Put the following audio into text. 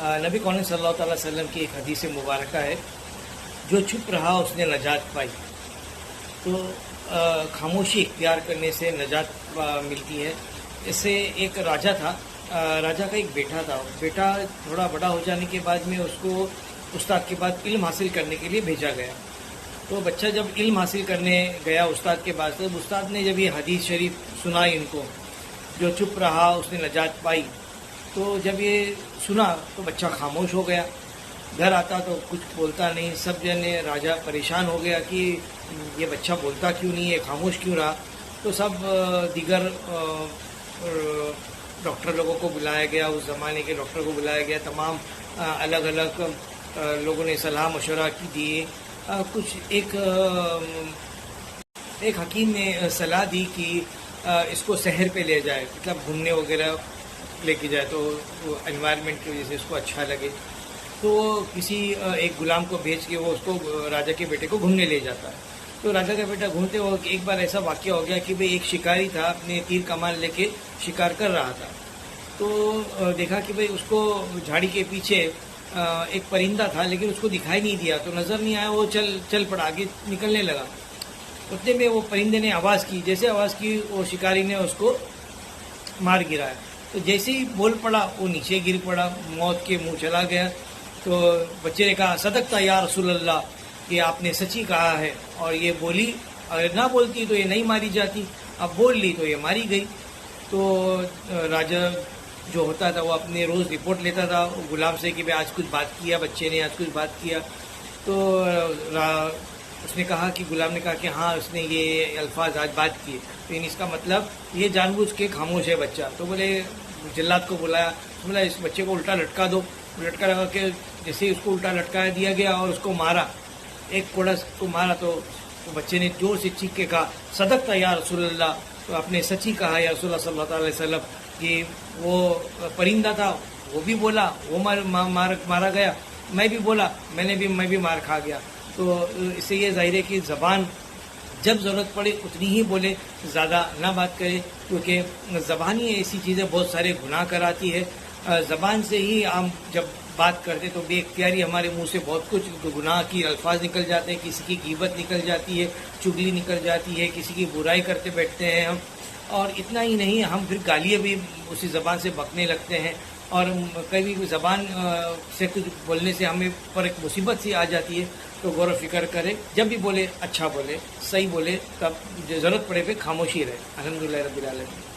नबी कौन सल्लल्लाहु अलैहि वसल्लम की एक हदीस मुबारक है, जो छुप रहा उसने नजात पाई। तो खामोशी इख्तियार करने से नजात मिलती है। इससे एक राजा था, राजा का एक बेटा था। बेटा थोड़ा बड़ा हो जाने के बाद में उसको उस्ताद के बाद इल्म हासिल करने के लिए भेजा गया। तो बच्चा जब इल्म हासिल करने गया उस्ताद के पास, तो उस्ताद ने जब ये हदीस शरीफ सुनाई इनको, जो छुप रहा उसने नजात पाई, तो जब ये सुना तो बच्चा खामोश हो गया। घर आता तो कुछ बोलता नहीं। सब जने राजा परेशान हो गया कि ये बच्चा बोलता क्यों नहीं है, खामोश क्यों रहा। तो सब दीगर डॉक्टर लोगों को बुलाया गया, उस ज़माने के डॉक्टर को बुलाया गया। तमाम अलग अलग लोगों ने सलाह मशवरा की दिए। कुछ एक हकीम ने सलाह दी कि इसको शहर पे ले जाए, मतलब घूमने वगैरह लेके जाए, तो एनवायरनमेंट की वजह से इसको अच्छा लगे। तो किसी एक गुलाम को भेज के वो उसको राजा के बेटे को घूमने ले जाता है। तो राजा का बेटा घूमते वक्त एक बार ऐसा वाक़या हो गया कि भाई एक शिकारी था, अपने तीर कमान लेके शिकार कर रहा था। तो देखा कि भाई उसको झाड़ी के पीछे एक परिंदा था, लेकिन उसको दिखाई नहीं दिया, तो नज़र नहीं आया। वो चल पड़ा, आगे निकलने लगा। उतने में वो परिंदे ने आवाज़ की। जैसे आवाज़ की, वो शिकारी ने उसको मार गिराया। तो जैसे ही बोल पड़ा, वो नीचे गिर पड़ा, मौत के मुंह चला गया। तो बच्चे ने कहा, सदकता या रसूल अल्लाह, कि आपने सच्ची कहा है। और ये बोली, अगर ना बोलती तो ये नहीं मारी जाती, अब बोल ली तो ये मारी गई। तो राजा जो होता था वो अपने रोज़ रिपोर्ट लेता था गुलाम से कि भाई आज कुछ बात किया बच्चे ने, आज कुछ बात किया। तो उसने कहा कि गुलाम ने कहा कि हाँ, उसने ये अल्फाज आज बात किए। तो इसका मतलब ये जानबूझ के खामोश है बच्चा। तो बोले, जल्लाद को बुलाया, बोला इस बच्चे को उल्टा लटका दो। लटका लगा के जैसे ही उसको उल्टा लटका दिया गया और उसको मारा, एक कोड़ा को मारा, तो बच्चे ने जोर से चीख के कहा, सदकता या रसूल अल्लाह, तो आपने सच्ची कहा या रसूल सल्लल्लाहु अलैहि वसल्लम, कि वो परिंदा था, वो भी बोला, वो मारा गया, मैं भी बोला, मैं भी मार खा गया। तो इससे ये जाहिर है कि ज़बान जब ज़रूरत पड़े उतनी ही बोले, ज़्यादा ना बात करे, क्योंकि ज़बान ही ऐसी चीज़ें बहुत सारे गुनाह कराती है। ज़बान से ही हम जब बात करते तो बेख्तियारी हमारे मुंह से बहुत कुछ गुनाह की अल्फाज निकल जाते हैं। किसी की ग़ीबत निकल जाती है, चुगली निकल जाती है, किसी की बुराई करते बैठते हैं हम। और इतना ही नहीं, हम फिर गालियाँ भी उसी ज़बान से बकने लगते हैं। और कभी ज़बान से कुछ बोलने से हमें पर एक मुसीबत सी आ जाती है। तो गौर फिक्र करें, जब भी बोले अच्छा बोले, सही बोले, तब ज़रूरत पड़े पे खामोशी रहे। अल्हम्दुलिल्लाह रब्बिल आलमीन।